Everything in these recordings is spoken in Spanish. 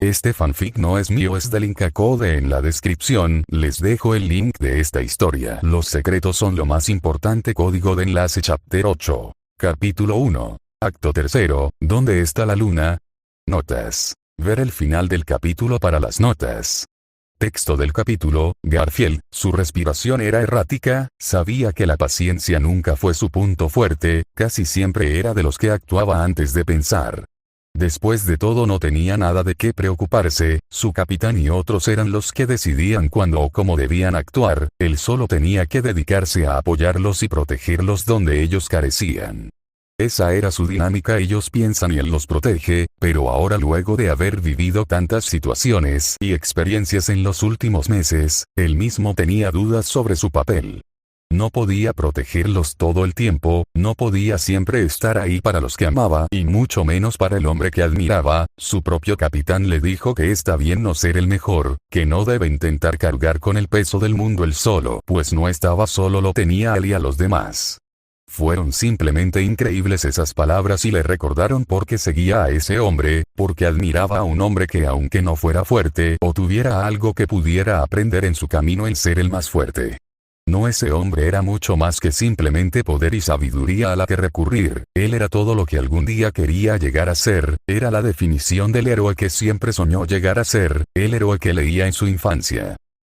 Este fanfic no es mío, es del Inca Code. En la descripción les dejo el link de esta historia. Los secretos son lo más importante. Código de enlace Chapter 8. Capítulo 1. Acto 3. ¿Dónde está la luna? Notas. Ver el final del capítulo para las notas. Texto del capítulo. Garfield, su respiración era errática, sabía que la paciencia nunca fue su punto fuerte, casi siempre era de los que actuaba antes de pensar. Después de todo no tenía nada de qué preocuparse, su capitán y otros eran los que decidían cuándo o cómo debían actuar, él solo tenía que dedicarse a apoyarlos y protegerlos donde ellos carecían. Esa era su dinámica, ellos piensan y él los protege, pero ahora luego de haber vivido tantas situaciones y experiencias en los últimos meses, él mismo tenía dudas sobre su papel. No podía protegerlos todo el tiempo, no podía siempre estar ahí para los que amaba y mucho menos para el hombre que admiraba. Su propio capitán le dijo que está bien no ser el mejor, que no debe intentar cargar con el peso del mundo él solo, pues no estaba solo, lo tenía a él y a los demás. Fueron simplemente increíbles esas palabras y le recordaron por qué seguía a ese hombre, porque admiraba a un hombre que aunque no fuera fuerte o tuviera algo que pudiera aprender en su camino el ser el más fuerte. No, ese hombre era mucho más que simplemente poder y sabiduría a la que recurrir, él era todo lo que algún día quería llegar a ser, era la definición del héroe que siempre soñó llegar a ser, el héroe que leía en su infancia.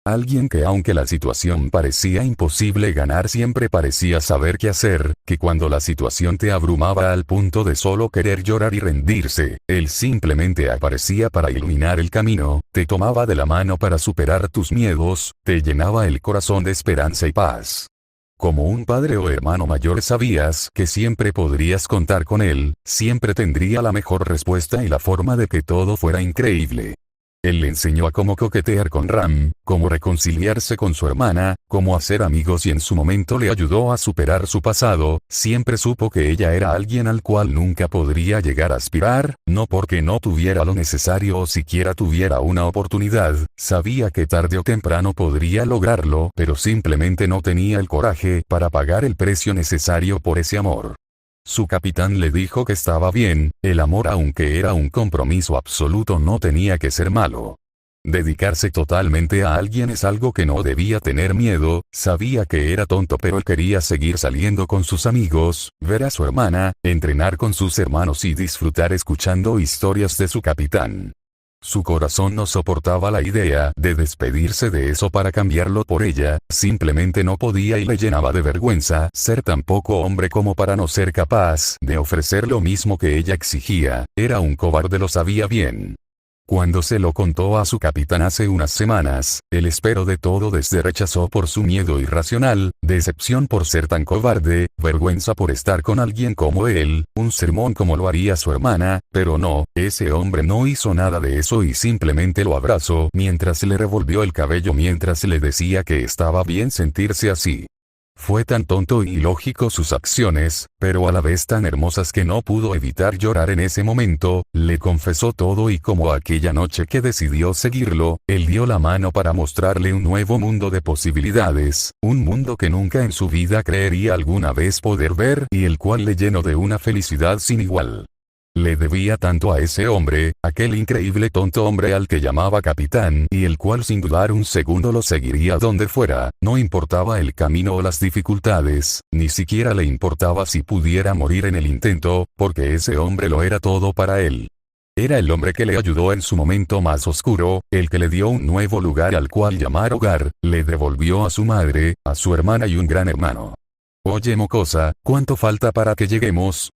Alguien que aunque la situación parecía imposible ganar siempre parecía saber qué hacer, que cuando la situación te abrumaba al punto de solo querer llorar y rendirse, él simplemente aparecía para iluminar el camino, te tomaba de la mano para superar tus miedos, te llenaba el corazón de esperanza y paz. Como un padre o hermano mayor sabías que siempre podrías contar con él, siempre tendría la mejor respuesta y la forma de que todo fuera increíble. Él le enseñó a cómo coquetear con Ram, cómo reconciliarse con su hermana, cómo hacer amigos y en su momento le ayudó a superar su pasado, siempre supo que ella era alguien al cual nunca podría llegar a aspirar, no porque no tuviera lo necesario o siquiera tuviera una oportunidad, sabía que tarde o temprano podría lograrlo, pero simplemente no tenía el coraje para pagar el precio necesario por ese amor. Su capitán le dijo que estaba bien, el amor aunque era un compromiso absoluto no tenía que ser malo. Dedicarse totalmente a alguien es algo que no debía tener miedo, sabía que era tonto pero él quería seguir saliendo con sus amigos, ver a su hermana, entrenar con sus hermanos y disfrutar escuchando historias de su capitán. Su corazón no soportaba la idea de despedirse de eso para cambiarlo por ella, simplemente no podía y le llenaba de vergüenza ser tan poco hombre como para no ser capaz de ofrecer lo mismo que ella exigía, era un cobarde, lo sabía bien. Cuando se lo contó a su capitán hace unas semanas, él esperó de todo desde rechazó por su miedo irracional, decepción por ser tan cobarde, vergüenza por estar con alguien como él, un sermón como lo haría su hermana, pero no, ese hombre no hizo nada de eso y simplemente lo abrazó mientras le revolvió el cabello mientras le decía que estaba bien sentirse así. Fue tan tonto y ilógico sus acciones, pero a la vez tan hermosas que no pudo evitar llorar en ese momento, le confesó todo y como aquella noche que decidió seguirlo, él dio la mano para mostrarle un nuevo mundo de posibilidades, un mundo que nunca en su vida creería alguna vez poder ver y el cual le llenó de una felicidad sin igual. Le debía tanto a ese hombre, aquel increíble tonto hombre al que llamaba capitán y el cual sin dudar un segundo lo seguiría donde fuera, no importaba el camino o las dificultades, ni siquiera le importaba si pudiera morir en el intento, porque ese hombre lo era todo para él. Era el hombre que le ayudó en su momento más oscuro, el que le dio un nuevo lugar al cual llamar hogar, le devolvió a su madre, a su hermana y un gran hermano. Oye mocosa, ¿cuánto falta para que lleguemos?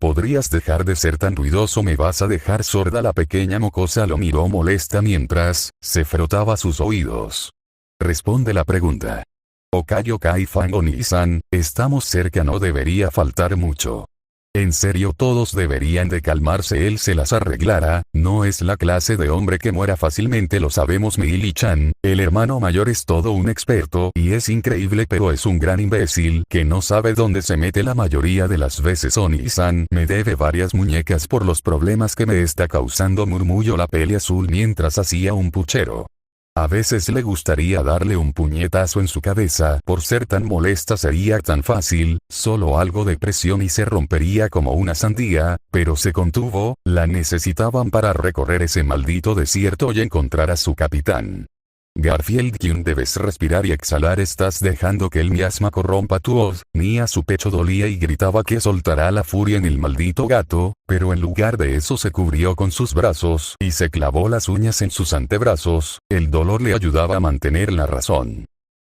¿Podrías dejar de ser tan ruidoso? ¿Me vas a dejar sorda? La pequeña mocosa lo miró molesta mientras se frotaba sus oídos. Responde la pregunta. Okai Fangoni-san, estamos cerca, no debería faltar mucho. En serio, todos deberían de calmarse, él se las arreglará, no es la clase de hombre que muera fácilmente, lo sabemos. Meili-chan, el hermano mayor es todo un experto y es increíble pero es un gran imbécil que no sabe dónde se mete la mayoría de las veces. Oni-san me debe varias muñecas por los problemas que me está causando, murmulló la peli azul mientras hacía un puchero. A veces le gustaría darle un puñetazo en su cabeza, por ser tan molesta sería tan fácil, solo algo de presión y se rompería como una sandía, pero se contuvo, la necesitaban para recorrer ese maldito desierto y encontrar a su capitán. Garfield Jr. debes respirar y exhalar, estás dejando que el miasma corrompa tu voz. Nia su pecho dolía y gritaba que soltará la furia en el maldito gato, pero en lugar de eso se cubrió con sus brazos y se clavó las uñas en sus antebrazos, el dolor le ayudaba a mantener la razón.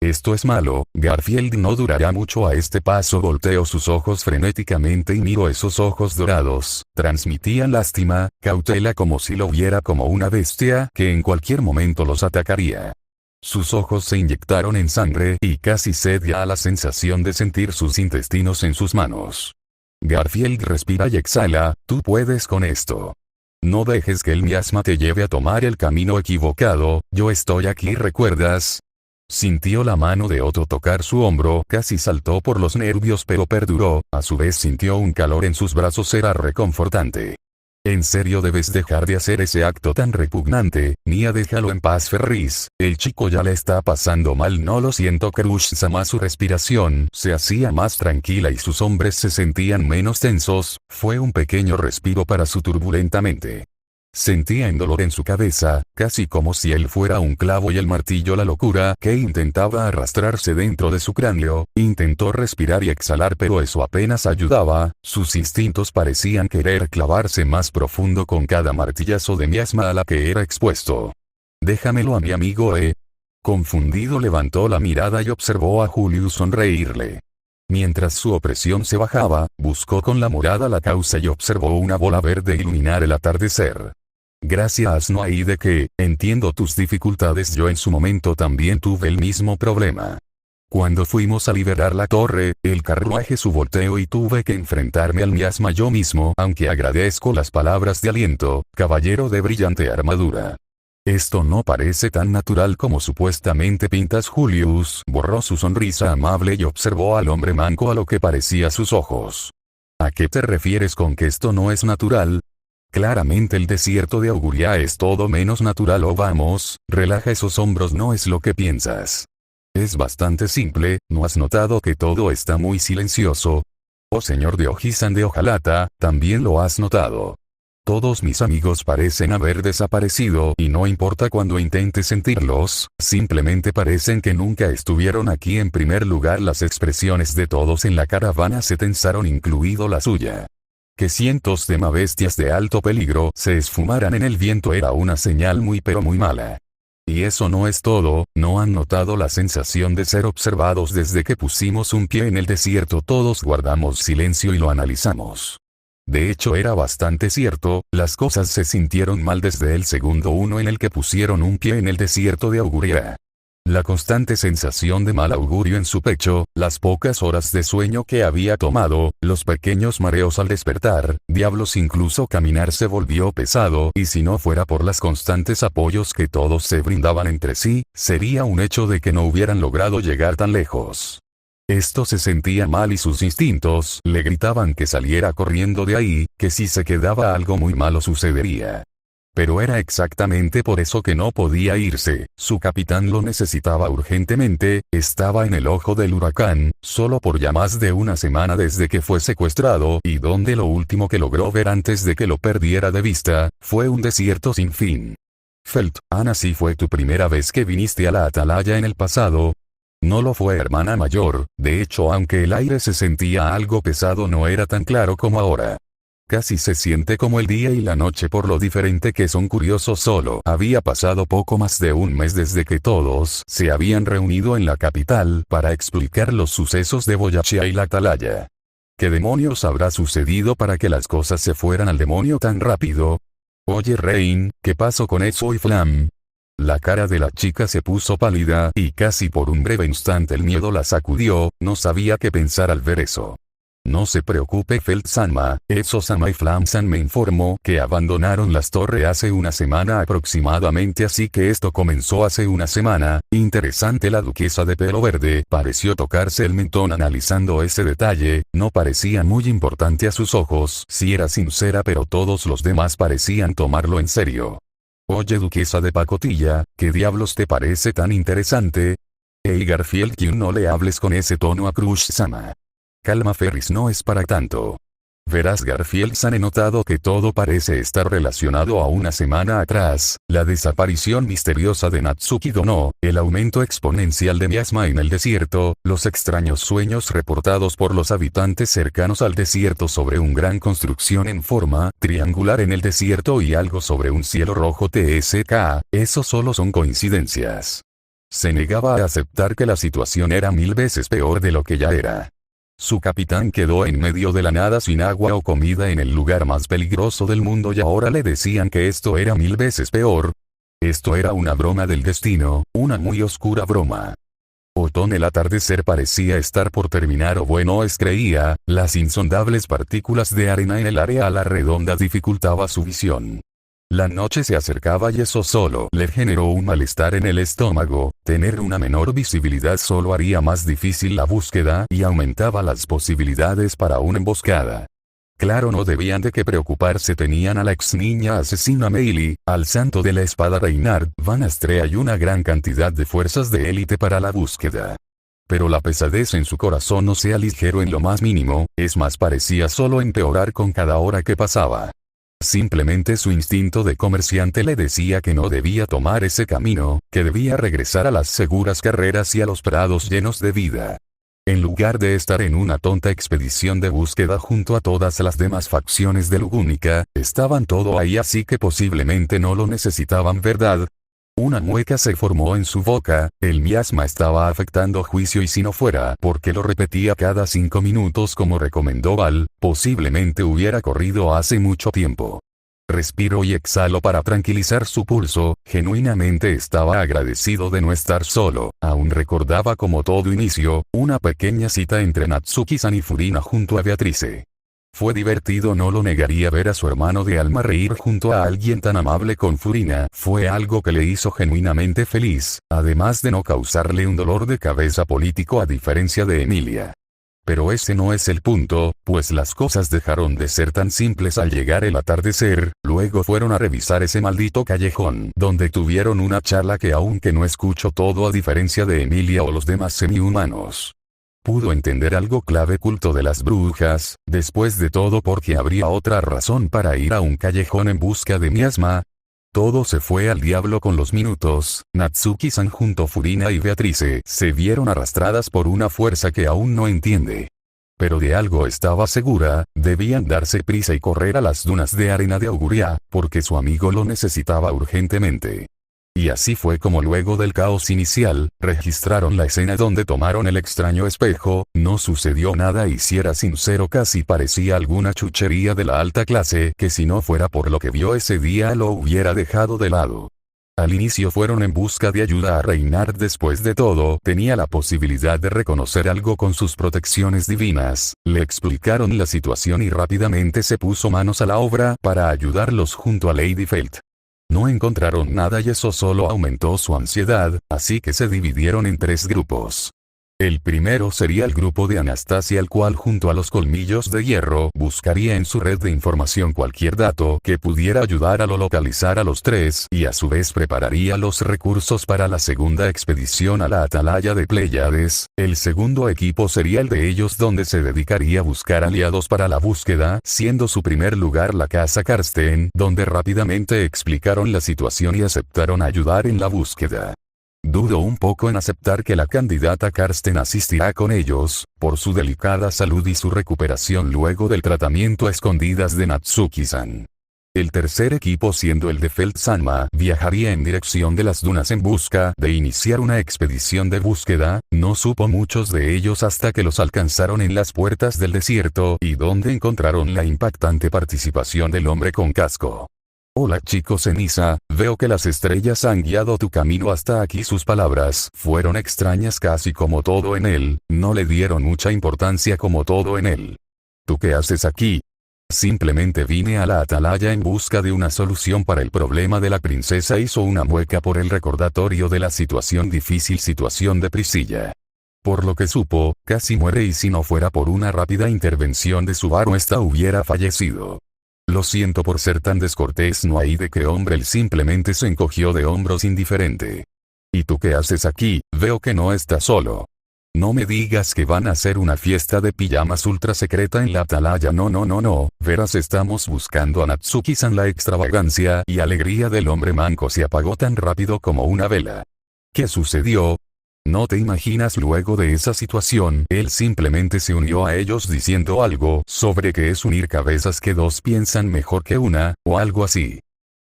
Esto es malo, Garfield no durará mucho a este paso. Volteó sus ojos frenéticamente y miró esos ojos dorados, transmitían lástima, cautela, como si lo viera como una bestia que en cualquier momento los atacaría. Sus ojos se inyectaron en sangre y casi cedía a la sensación de sentir sus intestinos en sus manos. Garfield respira y exhala, tú puedes con esto. No dejes que el miasma te lleve a tomar el camino equivocado, yo estoy aquí, ¿recuerdas? Sintió la mano de Otto tocar su hombro, casi saltó por los nervios pero perduró, a su vez sintió un calor en sus brazos, era reconfortante. En serio debes dejar de hacer ese acto tan repugnante, Nia déjalo en paz Ferris, el chico ya le está pasando mal. No lo siento Crush-sama. Su respiración se hacía más tranquila y sus hombres se sentían menos tensos, fue un pequeño respiro para su turbulenta mente. Sentía un dolor en su cabeza, casi como si él fuera un clavo y el martillo la locura que intentaba arrastrarse dentro de su cráneo. Intentó respirar y exhalar pero eso apenas ayudaba, sus instintos parecían querer clavarse más profundo con cada martillazo de miasma a la que era expuesto. Déjamelo a mi amigo Confundido levantó la mirada y observó a Julius sonreírle. Mientras su opresión se bajaba, buscó con la morada la causa y observó una bola verde iluminar el atardecer. Gracias, no hay de qué, entiendo tus dificultades, yo en su momento también tuve el mismo problema. Cuando fuimos a liberar la torre, el carruaje su volteo y tuve que enfrentarme al miasma yo mismo, aunque agradezco las palabras de aliento, caballero de brillante armadura. Esto no parece tan natural como supuestamente pintas. Julius borró su sonrisa amable y observó al hombre manco a lo que parecía sus ojos. ¿A qué te refieres con que esto no es natural? Claramente el desierto de Auguria es todo menos natural. Vamos, relaja esos hombros, no es lo que piensas. Es bastante simple, ¿no has notado que todo está muy silencioso? Oh señor de Ojizan de Hojalata, también lo has notado. Todos mis amigos parecen haber desaparecido y no importa cuando intente sentirlos, simplemente parecen que nunca estuvieron aquí. En primer lugar, las expresiones de todos en la caravana se tensaron, incluido la suya. Que cientos de bestias de alto peligro se esfumaran en el viento era una señal muy pero muy mala. Y eso no es todo, ¿no han notado la sensación de ser observados desde que pusimos un pie en el desierto? Todos guardamos silencio y lo analizamos. De hecho era bastante cierto, las cosas se sintieron mal desde el segundo uno en el que pusieron un pie en el desierto de Auguria. La constante sensación de mal augurio en su pecho, las pocas horas de sueño que había tomado, los pequeños mareos al despertar, diablos, incluso caminar se volvió pesado, y si no fuera por los constantes apoyos que todos se brindaban entre sí, sería un hecho de que no hubieran logrado llegar tan lejos. Esto se sentía mal y sus instintos le gritaban que saliera corriendo de ahí, que si se quedaba algo muy malo sucedería. Pero era exactamente por eso que no podía irse, su capitán lo necesitaba urgentemente, estaba en el ojo del huracán, solo por ya más de una semana desde que fue secuestrado y donde lo último que logró ver antes de que lo perdiera de vista, fue un desierto sin fin. Felt, Ana, ¿sí fue tu primera vez que viniste a la atalaya en el pasado? No lo fue, hermana mayor, de hecho aunque el aire se sentía algo pesado no era tan claro como ahora. Casi se siente como el día y la noche por lo diferente que son. Curioso, solo había pasado poco más de un mes desde que todos se habían reunido en la capital para explicar los sucesos de Boyachia y la atalaya. ¿Qué demonios habrá sucedido para que las cosas se fueran al demonio tan rápido? Oye Rain, ¿qué pasó con eso y Flam? La cara de la chica se puso pálida y casi por un breve instante el miedo la sacudió, no sabía qué pensar al ver eso. No se preocupe Felt-sama, Ezo-sama y Flam-san me informó que abandonaron las torres hace una semana aproximadamente, así que esto comenzó hace una semana. Interesante. La duquesa de pelo verde pareció tocarse el mentón analizando ese detalle, no parecía muy importante a sus ojos si era sincera, pero todos los demás parecían tomarlo en serio. Oye, duquesa de pacotilla, ¿qué diablos te parece tan interesante? Hey Garfield, que no le hables con ese tono a Crush-sama. Calma Ferris, no es para tanto. Verás Garfield-san, he notado que todo parece estar relacionado a una semana atrás, la desaparición misteriosa de Natsuki Dono, el aumento exponencial de miasma en el desierto, los extraños sueños reportados por los habitantes cercanos al desierto sobre una gran construcción en forma triangular en el desierto y algo sobre un cielo rojo TSK, eso solo son coincidencias. Se negaba a aceptar que la situación era 1000 veces peor de lo que ya era. Su capitán quedó en medio de la nada sin agua o comida en el lugar más peligroso del mundo y ahora le decían que esto era 1000 veces peor. Esto era una broma del destino, una muy oscura broma. El atardecer parecía estar por terminar o bueno creía, las insondables partículas de arena en el área a la redonda dificultaba su visión. La noche se acercaba y eso solo le generó un malestar en el estómago, tener una menor visibilidad solo haría más difícil la búsqueda y aumentaba las posibilidades para una emboscada. Claro, no debían de qué preocuparse, tenían a la ex niña asesina Meili, al santo de la espada Reinhard Van Astrea y una gran cantidad de fuerzas de élite para la búsqueda. Pero la pesadez en su corazón no se aligeró en lo más mínimo, es más, parecía solo empeorar con cada hora que pasaba. Simplemente su instinto de comerciante le decía que no debía tomar ese camino, que debía regresar a las seguras carreras y a los prados llenos de vida. En lugar de estar en una tonta expedición de búsqueda junto a todas las demás facciones de Lugúnica, estaban todo ahí, así que posiblemente no lo necesitaban, ¿verdad? Una mueca se formó en su boca, el miasma estaba afectando juicio y si no fuera porque lo repetía cada 5 minutos como recomendó Val, posiblemente hubiera corrido hace mucho tiempo. Respiró y exhaló para tranquilizar su pulso, genuinamente estaba agradecido de no estar solo, aún recordaba como todo inicio, una pequeña cita entre Natsuki-san y Furina junto a Beatrice. Fue divertido, no lo negaría, ver a su hermano de alma reír junto a alguien tan amable con Furina, fue algo que le hizo genuinamente feliz, además de no causarle un dolor de cabeza político a diferencia de Emilia. Pero ese no es el punto, pues las cosas dejaron de ser tan simples al llegar el atardecer, luego fueron a revisar ese maldito callejón, donde tuvieron una charla que aunque no escuchó todo a diferencia de Emilia o los demás semi-humanos, pudo entender algo clave: culto de las brujas, después de todo, porque habría otra razón para ir a un callejón en busca de miasma. Todo se fue al diablo con los minutos, Natsuki-san junto a Furina y Beatrice se vieron arrastradas por una fuerza que aún no entiende. Pero de algo estaba segura, debían darse prisa y correr a las dunas de arena de Auguria, porque su amigo lo necesitaba urgentemente. Y así fue como luego del caos inicial, registraron la escena donde tomaron el extraño espejo, no sucedió nada y si era sincero casi parecía alguna chuchería de la alta clase que si no fuera por lo que vio ese día lo hubiera dejado de lado. Al inicio fueron en busca de ayuda a Reinhard, después de todo tenía la posibilidad de reconocer algo con sus protecciones divinas, le explicaron la situación y rápidamente se puso manos a la obra para ayudarlos junto a Lady Felt. No encontraron nada y eso solo aumentó su ansiedad, así que se dividieron en 3 grupos. El primero sería el grupo de Anastasia, el cual junto a los colmillos de hierro buscaría en su red de información cualquier dato que pudiera ayudar a localizar a los 3 y a su vez prepararía los recursos para la segunda expedición a la Atalaya de Pléyades. El segundo equipo sería el de ellos, donde se dedicaría a buscar aliados para la búsqueda, siendo su primer lugar la casa Karsten, donde rápidamente explicaron la situación y aceptaron ayudar en la búsqueda. Dudo un poco en aceptar que la candidata Karsten asistirá con ellos, por su delicada salud y su recuperación luego del tratamiento a escondidas de Natsuki-san. El tercer equipo, siendo el de Felt-sanma, viajaría en dirección de las dunas en busca de iniciar una expedición de búsqueda. No supo muchos de ellos hasta que los alcanzaron en las puertas del desierto y donde encontraron la impactante participación del hombre con casco. Hola chico ceniza, veo que las estrellas han guiado tu camino hasta aquí. Sus palabras fueron extrañas casi como todo en él, no le dieron mucha importancia como todo en él. ¿Tú qué haces aquí? Simplemente vine a la Atalaya en busca de una solución para el problema de la princesa. Hizo una mueca por el recordatorio de la difícil situación de Priscilla. Por lo que supo, casi muere y si no fuera por una rápida intervención de Subaru esta hubiera fallecido. Lo siento por ser tan descortés, no hay de qué, hombre. Él simplemente se encogió de hombros indiferente. ¿Y tú qué haces aquí? Veo que no estás solo. No me digas que van a hacer una fiesta de pijamas ultra secreta en la atalaya. No. Verás, estamos buscando a Natsuki-san. La extravagancia y alegría del hombre manco se apagó tan rápido como una vela. ¿Qué sucedió? No te imaginas. Luego de esa situación, él simplemente se unió a ellos diciendo algo sobre que es unir cabezas, que dos piensan mejor que una, o algo así.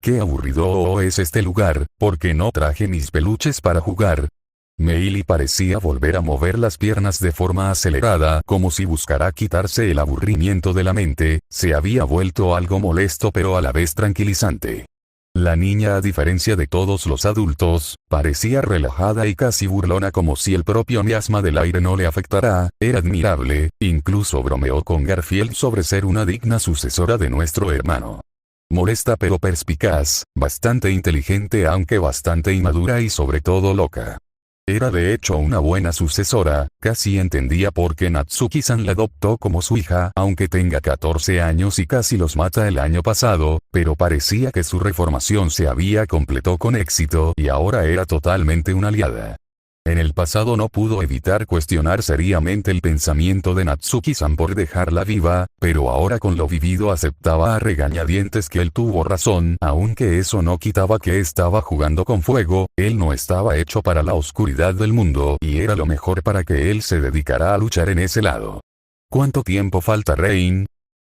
Qué aburrido es este lugar, porque no traje mis peluches para jugar. Meili parecía volver a mover las piernas de forma acelerada, como si buscara quitarse el aburrimiento de la mente. Se había vuelto algo molesto pero a la vez tranquilizante. La niña, a diferencia de todos los adultos, parecía relajada y casi burlona, como si el propio miasma del aire no le afectara. Era admirable. Incluso bromeó con Garfield sobre ser una digna sucesora de nuestro hermano. Molesta pero perspicaz, bastante inteligente aunque bastante inmadura y sobre todo loca. Era de hecho una buena sucesora. Casi entendía por qué Natsuki-san la adoptó como su hija, aunque tenga 14 años y casi los mata el año pasado, pero parecía que su reformación se había completado con éxito y ahora era totalmente una aliada. En el pasado no pudo evitar cuestionar seriamente el pensamiento de Natsuki-san por dejarla viva, pero ahora con lo vivido aceptaba a regañadientes que él tuvo razón, aunque eso no quitaba que estaba jugando con fuego. Él no estaba hecho para la oscuridad del mundo y era lo mejor para que él se dedicara a luchar en ese lado. ¿Cuánto tiempo falta, Rain?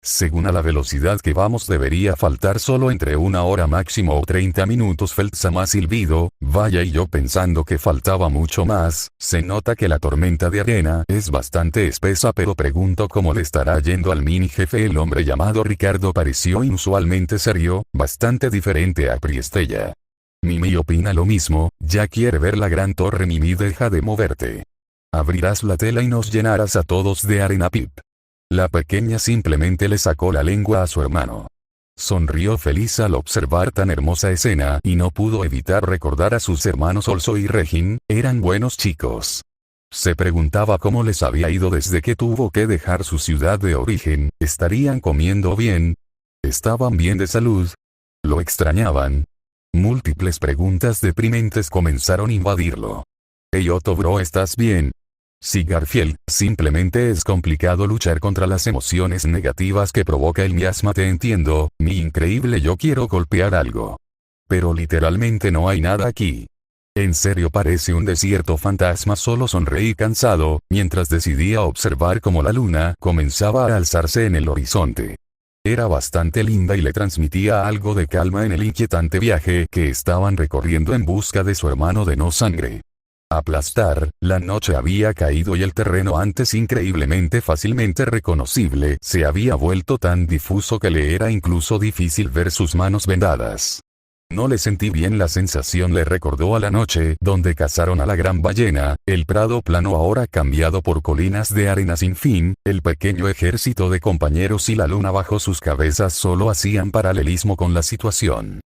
Según a la velocidad que vamos debería faltar solo entre 1 hora máximo o 30 minutos. Felt-sama silbido. Vaya, y yo pensando que faltaba mucho más. Se nota que la tormenta de arena es bastante espesa, pero pregunto cómo le estará yendo al mini jefe. El hombre llamado Ricardo pareció inusualmente serio, bastante diferente a Priestella. Mimi opina lo mismo. Ya quiere ver la gran torre. Mimi, deja de moverte. Abrirás la tela y nos llenarás a todos de arena, Pip. La pequeña simplemente le sacó la lengua a su hermano. Sonrió feliz al observar tan hermosa escena y no pudo evitar recordar a sus hermanos Olso y Regin. Eran buenos chicos. Se preguntaba cómo les había ido desde que tuvo que dejar su ciudad de origen. ¿Estarían comiendo bien? ¿Estaban bien de salud? ¿Lo extrañaban? Múltiples preguntas deprimentes comenzaron a invadirlo. Hey Otto bro, ¿estás bien? Sí Garfield, simplemente es complicado luchar contra las emociones negativas que provoca el miasma. Te entiendo, mi increíble, yo quiero golpear algo. Pero literalmente no hay nada aquí. En serio, parece un desierto fantasma. Solo sonreí cansado, mientras decidía observar cómo la luna comenzaba a alzarse en el horizonte. Era bastante linda y le transmitía algo de calma en el inquietante viaje que estaban recorriendo en busca de su hermano de no sangre. Aplastar. La noche había caído y el terreno, antes increíblemente fácilmente reconocible, se había vuelto tan difuso que le era incluso difícil ver sus manos vendadas. No le sentí bien. La sensación le recordó a la noche donde cazaron a la gran ballena. El prado plano ahora cambiado por colinas de arena sin fin, el pequeño ejército de compañeros y la luna bajo sus cabezas solo hacían paralelismo con la situación.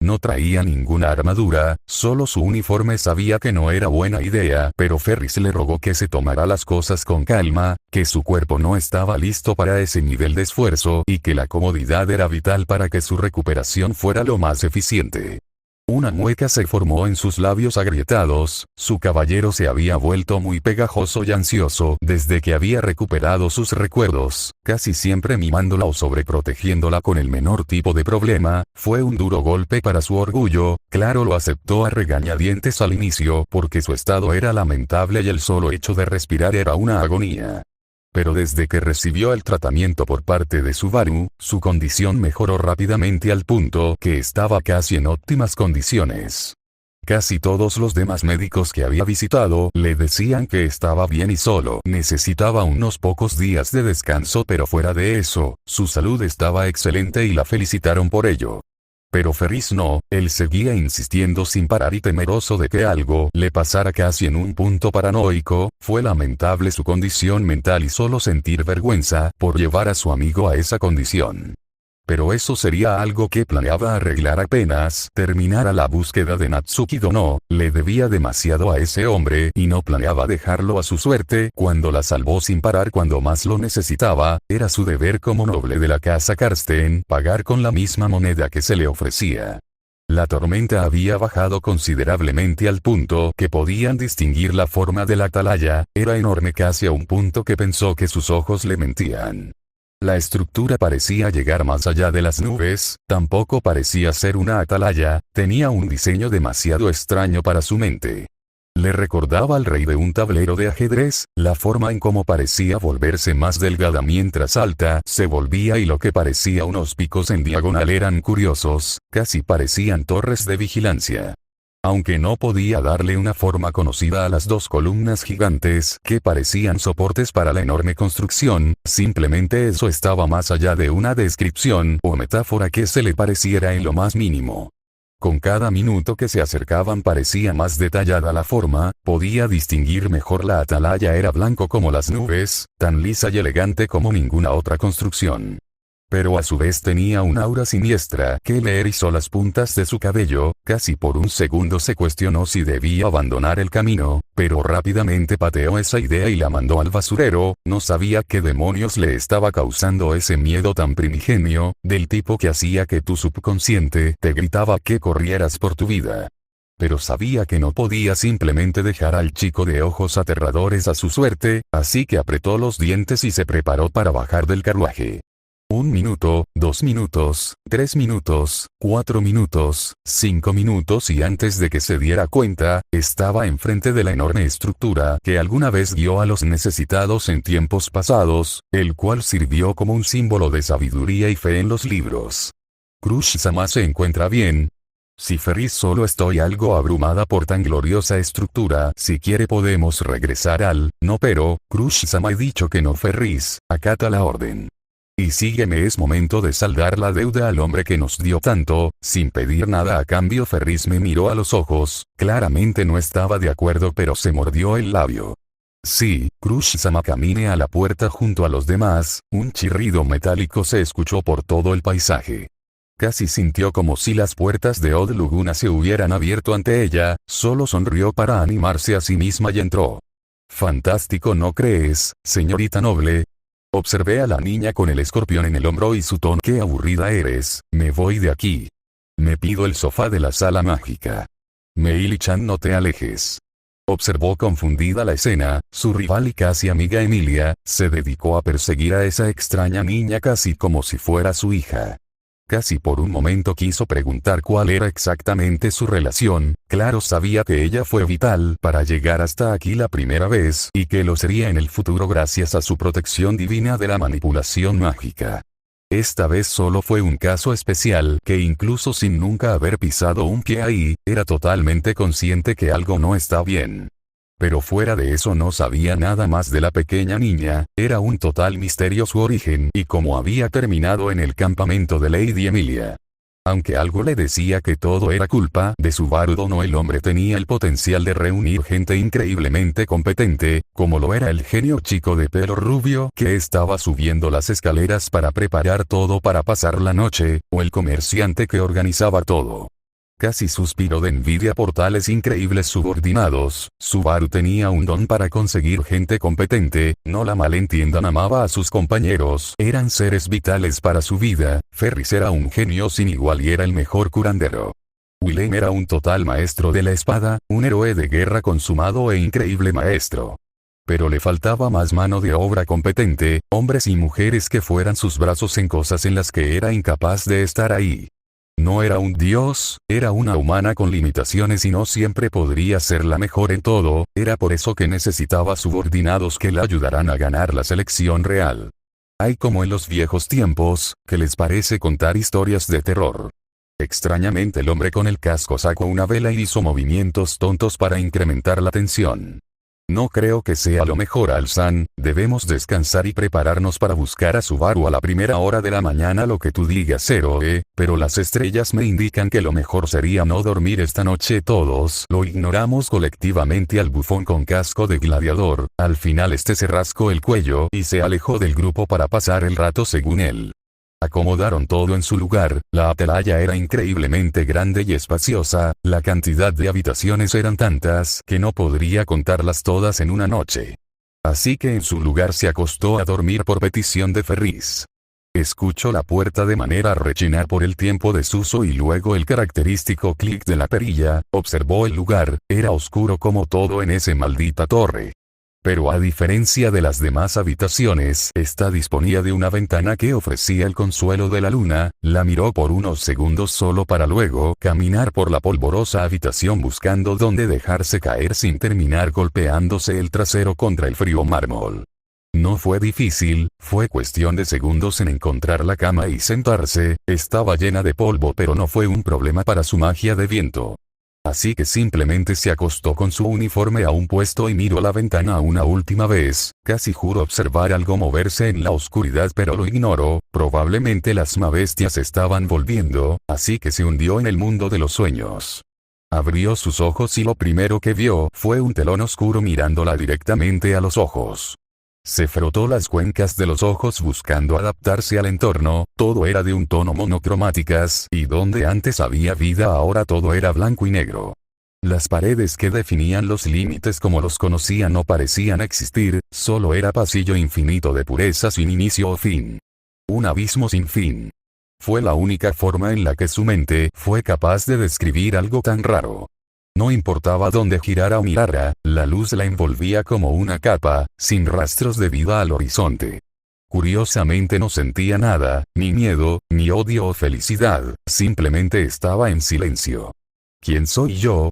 No traía ninguna armadura, solo su uniforme. Sabía que no era buena idea, pero Ferris le rogó que se tomara las cosas con calma, que su cuerpo no estaba listo para ese nivel de esfuerzo y que la comodidad era vital para que su recuperación fuera lo más eficiente. Una mueca se formó en sus labios agrietados. Su caballero se había vuelto muy pegajoso y ansioso desde que había recuperado sus recuerdos, casi siempre mimándola o sobreprotegiéndola con el menor tipo de problema. Fue un duro golpe para su orgullo. Claro, lo aceptó a regañadientes al inicio porque su estado era lamentable y el solo hecho de respirar era una agonía. Pero desde que recibió el tratamiento por parte de Subaru, su condición mejoró rápidamente al punto que estaba casi en óptimas condiciones. Casi todos los demás médicos que había visitado le decían que estaba bien y solo necesitaba unos pocos días de descanso, pero fuera de eso, su salud estaba excelente y la felicitaron por ello. Pero Ferris no, él seguía insistiendo sin parar y temeroso de que algo le pasara, casi en un punto paranoico. Fue lamentable su condición mental y solo sentir vergüenza por llevar a su amigo a esa condición. Pero eso sería algo que planeaba arreglar apenas terminara la búsqueda de Natsuki Dono. Le debía demasiado a ese hombre y no planeaba dejarlo a su suerte cuando la salvó sin parar cuando más lo necesitaba. Era su deber como noble de la casa Karsten pagar con la misma moneda que se le ofrecía. La tormenta había bajado considerablemente al punto que podían distinguir la forma de la atalaya. Era enorme casi a un punto que pensó que sus ojos le mentían. La estructura parecía llegar más allá de las nubes, tampoco parecía ser una atalaya, tenía un diseño demasiado extraño para su mente. Le recordaba al rey de un tablero de ajedrez, la forma en cómo parecía volverse más delgada mientras alta se volvía y lo que parecía unos picos en diagonal eran curiosos, casi parecían torres de vigilancia. Aunque no podía darle una forma conocida a las dos columnas gigantes que parecían soportes para la enorme construcción, simplemente eso estaba más allá de una descripción o metáfora que se le pareciera en lo más mínimo. Con cada minuto que se acercaban parecía más detallada la forma, podía distinguir mejor la atalaya era blanco como las nubes, tan lisa y elegante como ninguna otra construcción. Pero a su vez tenía un aura siniestra que le erizó las puntas de su cabello. Casi por un segundo se cuestionó si debía abandonar el camino, pero rápidamente pateó esa idea y la mandó al basurero. No sabía qué demonios le estaba causando ese miedo tan primigenio, del tipo que hacía que tu subconsciente te gritaba que corrieras por tu vida. Pero sabía que no podía simplemente dejar al chico de ojos aterradores a su suerte, así que apretó los dientes y se preparó para bajar del carruaje. 1 minuto, 2 minutos, 3 minutos, 4 minutos, 5 minutos y antes de que se diera cuenta, estaba enfrente de la enorme estructura que alguna vez guió a los necesitados en tiempos pasados, el cual sirvió como un símbolo de sabiduría y fe en los libros. ¿Crush-sama se encuentra bien? Si Ferris solo estoy algo abrumada por tan gloriosa estructura. Si quiere podemos regresar al... No pero, Crush-sama he dicho que no Ferris, acata la orden. Y sígueme es momento de saldar la deuda al hombre que nos dio tanto, sin pedir nada a cambio. Ferris me miró a los ojos, claramente no estaba de acuerdo pero se mordió el labio. Sí, Crush-sama camine a la puerta junto a los demás, un chirrido metálico se escuchó por todo el paisaje. Casi sintió como si las puertas de Old Laguna se hubieran abierto ante ella, solo sonrió para animarse a sí misma y entró. Fantástico, ¿no crees, señorita noble? Observé a la niña con el escorpión en el hombro y su tono. Qué aburrida eres, me voy de aquí. Me pido el sofá de la sala mágica. Meili-chan, no te alejes. Observó confundida la escena. Su rival y casi amiga Emilia, se dedicó a perseguir a esa extraña niña casi como si fuera su hija. Casi por un momento quiso preguntar cuál era exactamente su relación. Claro, sabía que ella fue vital para llegar hasta aquí la primera vez y que lo sería en el futuro gracias a su protección divina de la manipulación mágica. Esta vez solo fue un caso especial que incluso sin nunca haber pisado un pie ahí, era totalmente consciente que algo no está bien. Pero fuera de eso no sabía nada más de la pequeña niña, era un total misterio su origen y cómo había terminado en el campamento de Lady Emilia. Aunque algo le decía que todo era culpa de Subaru Dono, el hombre tenía el potencial de reunir gente increíblemente competente, como lo era el genio chico de pelo rubio que estaba subiendo las escaleras para preparar todo para pasar la noche, o el comerciante que organizaba todo. Casi suspiró de envidia por tales increíbles subordinados. Subaru tenía un don para conseguir gente competente, no la malentiendan, amaba a sus compañeros, eran seres vitales para su vida. Ferris era un genio sin igual y era el mejor curandero. Willem era un total maestro de la espada, un héroe de guerra consumado e increíble maestro. Pero le faltaba más mano de obra competente, hombres y mujeres que fueran sus brazos en cosas en las que era incapaz de estar ahí. No era un dios, era una humana con limitaciones y no siempre podría ser la mejor en todo, era por eso que necesitaba subordinados que le ayudaran a ganar la selección real. Hay como en los viejos tiempos, que les parece contar historias de terror. Extrañamente el hombre con el casco sacó una vela y hizo movimientos tontos para incrementar la tensión. No creo que sea lo mejor, Al-san, debemos descansar y prepararnos para buscar a Subaru a la primera hora de la mañana, lo que tú digas, héroe, pero las estrellas me indican que lo mejor sería no dormir esta noche. Todos lo ignoramos colectivamente al bufón con casco de gladiador. Al final este se rascó el cuello y se alejó del grupo para pasar el rato según él. Acomodaron todo en su lugar, la atalaya era increíblemente grande y espaciosa, la cantidad de habitaciones eran tantas que no podría contarlas todas en una noche. Así que en su lugar se acostó a dormir por petición de Ferris. Escuchó la puerta de manera a rechinar por el tiempo desuso y luego el característico clic de la perilla, observó el lugar, era oscuro como todo en esa maldita torre. Pero a diferencia de las demás habitaciones, esta disponía de una ventana que ofrecía el consuelo de la luna, la miró por unos segundos solo para luego caminar por la polvorosa habitación buscando dónde dejarse caer sin terminar golpeándose el trasero contra el frío mármol. No fue difícil, fue cuestión de segundos en encontrar la cama y sentarse, estaba llena de polvo pero no fue un problema para su magia de viento. Así que simplemente se acostó con su uniforme aún puesto y miró la ventana una última vez, casi juró observar algo moverse en la oscuridad pero lo ignoró, probablemente las bestias estaban volviendo, así que se hundió en el mundo de los sueños. Abrió sus ojos y lo primero que vio fue un telón oscuro mirándola directamente a los ojos. Se frotó las cuencas de los ojos buscando adaptarse al entorno, todo era de un tono monocromáticas, y donde antes había vida ahora todo era blanco y negro. Las paredes que definían los límites como los conocía no parecían existir, solo era pasillo infinito de pureza sin inicio o fin. Un abismo sin fin. Fue la única forma en la que su mente fue capaz de describir algo tan raro. No importaba dónde girara o mirara, la luz la envolvía como una capa, sin rastros de vida al horizonte. Curiosamente no sentía nada, ni miedo, ni odio o felicidad, simplemente estaba en silencio. ¿Quién soy yo?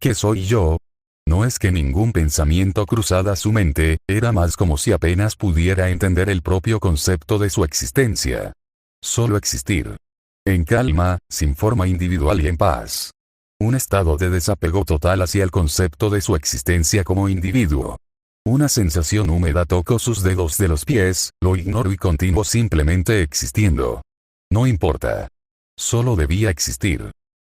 ¿Qué soy yo? No es que ningún pensamiento cruzara su mente, era más como si apenas pudiera entender el propio concepto de su existencia. Solo existir. En calma, sin forma individual y en paz. Un estado de desapego total hacia el concepto de su existencia como individuo. Una sensación húmeda tocó sus dedos de los pies, lo ignoró y continuó simplemente existiendo. No importa. Solo debía existir.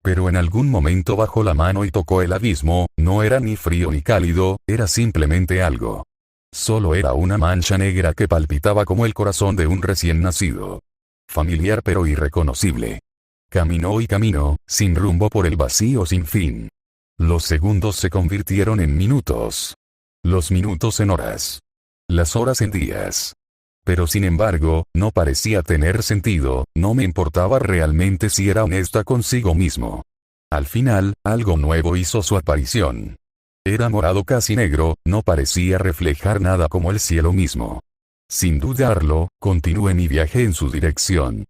Pero en algún momento bajó la mano y tocó el abismo, no era ni frío ni cálido, era simplemente algo. Solo era una mancha negra que palpitaba como el corazón de un recién nacido. Familiar pero irreconocible. Caminó y caminó, sin rumbo por el vacío sin fin. Los segundos se convirtieron en minutos. Los minutos en horas. Las horas en días. Pero sin embargo, no parecía tener sentido, no me importaba realmente si era honesta consigo mismo. Al final, algo nuevo hizo su aparición. Era morado casi negro, no parecía reflejar nada como el cielo mismo. Sin dudarlo, continué mi viaje en su dirección.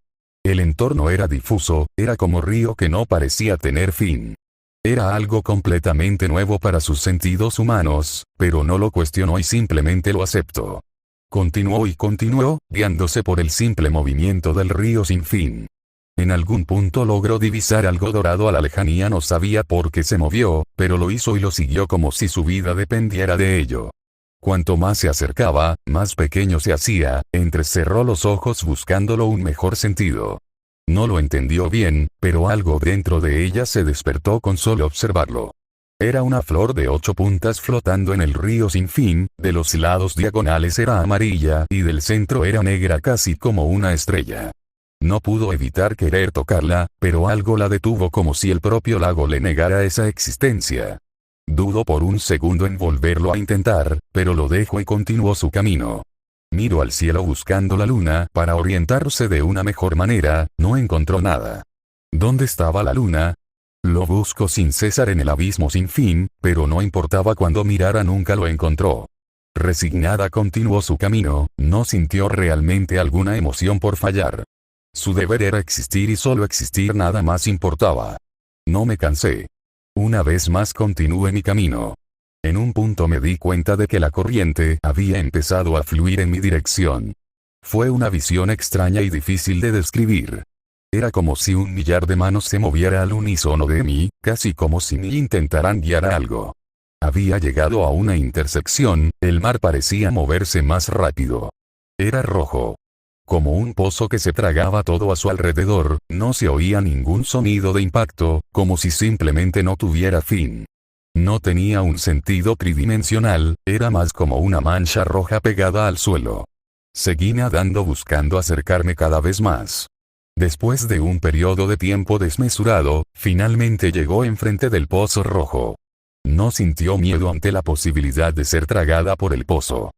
El entorno era difuso, era como río que no parecía tener fin. Era algo completamente nuevo para sus sentidos humanos, pero no lo cuestionó y simplemente lo aceptó. Continuó y continuó, guiándose por el simple movimiento del río sin fin. En algún punto logró divisar algo dorado a la lejanía, no sabía por qué se movió, pero lo hizo y lo siguió como si su vida dependiera de ello. Cuanto más se acercaba, más pequeño se hacía, entrecerró los ojos buscándolo un mejor sentido. No lo entendió bien, pero algo dentro de ella se despertó con solo observarlo. Era una flor de 8 puntas flotando en el río sin fin, de los lados diagonales era amarilla y del centro era negra casi como una estrella. No pudo evitar querer tocarla, pero algo la detuvo como si el propio lago le negara esa existencia. Dudó por un segundo en volverlo a intentar, pero lo dejó y continuó su camino. Miró al cielo buscando la luna para orientarse de una mejor manera, no encontró nada. ¿Dónde estaba la luna? Lo buscó sin cesar en el abismo sin fin, pero no importaba cuando mirara nunca lo encontró. Resignada continuó su camino, no sintió realmente alguna emoción por fallar. Su deber era existir y solo existir, nada más importaba. No me cansé. Una vez más continué mi camino. En un punto me di cuenta de que la corriente había empezado a fluir en mi dirección. Fue una visión extraña y difícil de describir. Era como si un millar de manos se moviera al unísono de mí, casi como si me intentaran guiar a algo. Había llegado a una intersección, el mar parecía moverse más rápido. Era rojo. Como un pozo que se tragaba todo a su alrededor, no se oía ningún sonido de impacto, como si simplemente no tuviera fin. No tenía un sentido tridimensional, era más como una mancha roja pegada al suelo. Seguí nadando buscando acercarme cada vez más. Después de un periodo de tiempo desmesurado, finalmente llegó enfrente del pozo rojo. No sintió miedo ante la posibilidad de ser tragada por el pozo.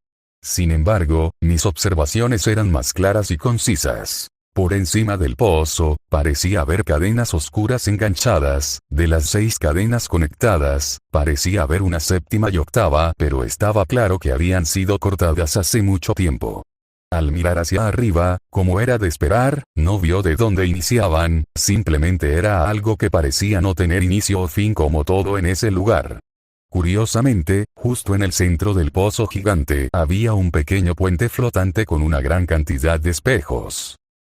Sin embargo, mis observaciones eran más claras y concisas. Por encima del pozo, parecía haber cadenas oscuras enganchadas, de las 6 cadenas conectadas, parecía haber una séptima y octava, pero estaba claro que habían sido cortadas hace mucho tiempo. Al mirar hacia arriba, como era de esperar, no vio de dónde iniciaban, simplemente era algo que parecía no tener inicio o fin como todo en ese lugar. Curiosamente, justo en el centro del pozo gigante había un pequeño puente flotante con una gran cantidad de espejos.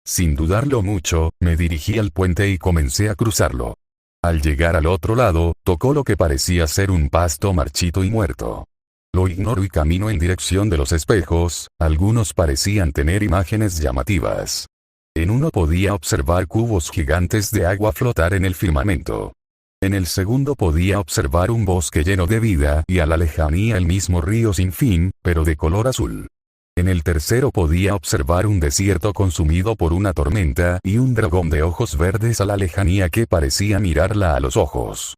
Sin dudarlo mucho, me dirigí al puente y comencé a cruzarlo. Al llegar al otro lado, tocó lo que parecía ser un pasto marchito y muerto. Lo ignoro y camino en dirección de los espejos, algunos parecían tener imágenes llamativas. En uno podía observar cubos gigantes de agua flotar en el firmamento. En el segundo podía observar un bosque lleno de vida y a la lejanía el mismo río sin fin, pero de color azul. En el tercero podía observar un desierto consumido por una tormenta y un dragón de ojos verdes a la lejanía que parecía mirarla a los ojos.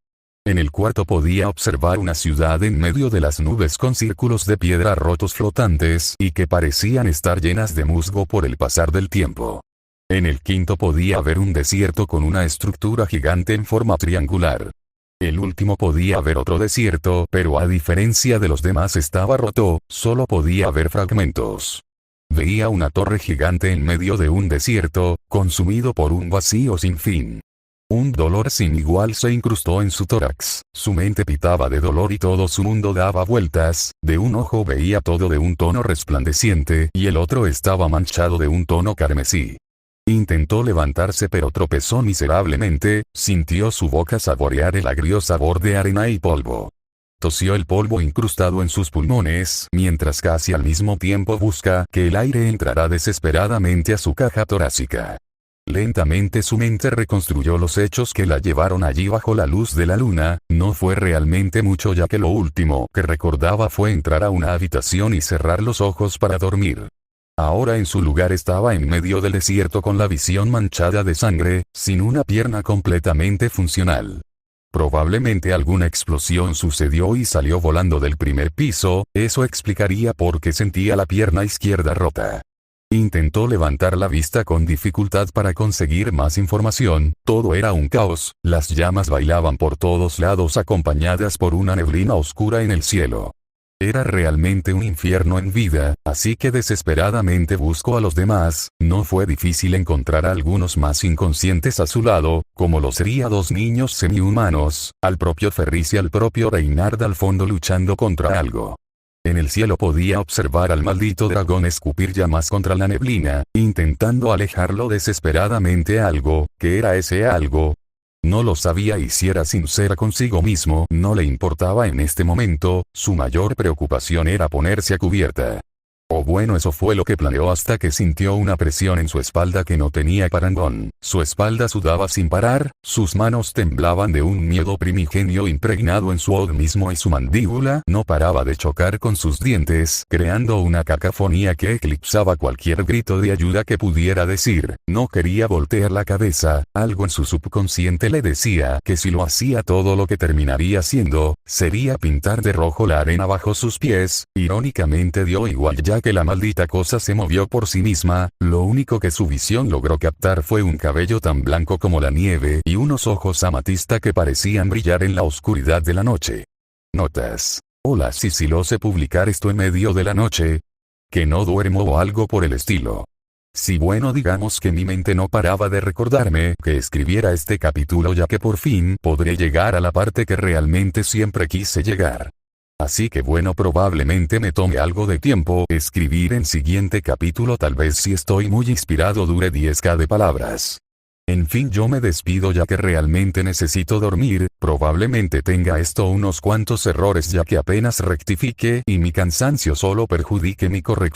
En el cuarto podía observar una ciudad en medio de las nubes con círculos de piedra rotos flotantes y que parecían estar llenas de musgo por el pasar del tiempo. En el quinto podía ver un desierto con una estructura gigante en forma triangular. El último podía ver otro desierto, pero a diferencia de los demás estaba roto, solo podía ver fragmentos. Veía una torre gigante en medio de un desierto, consumido por un vacío sin fin. Un dolor sin igual se incrustó en su tórax, su mente pitaba de dolor y todo su mundo daba vueltas, de un ojo veía todo de un tono resplandeciente y el otro estaba manchado de un tono carmesí. Intentó levantarse pero tropezó miserablemente, sintió su boca saborear el agrio sabor de arena y polvo. Tosió el polvo incrustado en sus pulmones, mientras casi al mismo tiempo busca que el aire entrara desesperadamente a su caja torácica. Lentamente su mente reconstruyó los hechos que la llevaron allí bajo la luz de la luna, no fue realmente mucho ya que lo último que recordaba fue entrar a una habitación y cerrar los ojos para dormir. Ahora en su lugar estaba en medio del desierto con la visión manchada de sangre, sin una pierna completamente funcional. Probablemente alguna explosión sucedió y salió volando del primer piso, eso explicaría por qué sentía la pierna izquierda rota. Intentó levantar la vista con dificultad para conseguir más información, todo era un caos, las llamas bailaban por todos lados acompañadas por una neblina oscura en el cielo. Era realmente un infierno en vida, así que desesperadamente buscó a los demás, no fue difícil encontrar a algunos más inconscientes a su lado, como lo sería 2 niños semi-humanos, al propio Ferris y al propio Reynard al fondo luchando contra algo. En el cielo podía observar al maldito dragón escupir llamas contra la neblina, intentando alejarlo desesperadamente algo, ¿qué era ese algo? No lo sabía y si era sincera consigo mismo, no le importaba en este momento, su mayor preocupación era ponerse a cubierta. O bueno, eso fue lo que planeó hasta que sintió una presión en su espalda que no tenía parangón. Su espalda sudaba sin parar, sus manos temblaban de un miedo primigenio impregnado en su mismo y su mandíbula no paraba de chocar con sus dientes, creando una cacofonía que eclipsaba cualquier grito de ayuda que pudiera decir. No quería voltear la cabeza, algo en su subconsciente le decía que si lo hacía todo lo que terminaría haciendo, sería pintar de rojo la arena bajo sus pies. Irónicamente dio igual ya que la maldita cosa se movió por sí misma, lo único que su visión logró captar fue un cabello tan blanco como la nieve y unos ojos amatista que parecían brillar en la oscuridad de la noche. Notas. Hola, si lo sé publicar esto en medio de la noche. Que no duermo o algo por el estilo. Si bueno, digamos que mi mente no paraba de recordarme que escribiera este capítulo ya que por fin podré llegar a la parte que realmente siempre quise llegar. Así que bueno, probablemente me tome algo de tiempo escribir en siguiente capítulo, tal vez si estoy muy inspirado dure 10k de palabras. En fin, yo me despido ya que realmente necesito dormir, probablemente tenga esto unos cuantos errores ya que apenas rectifique y mi cansancio solo perjudique mi corrección.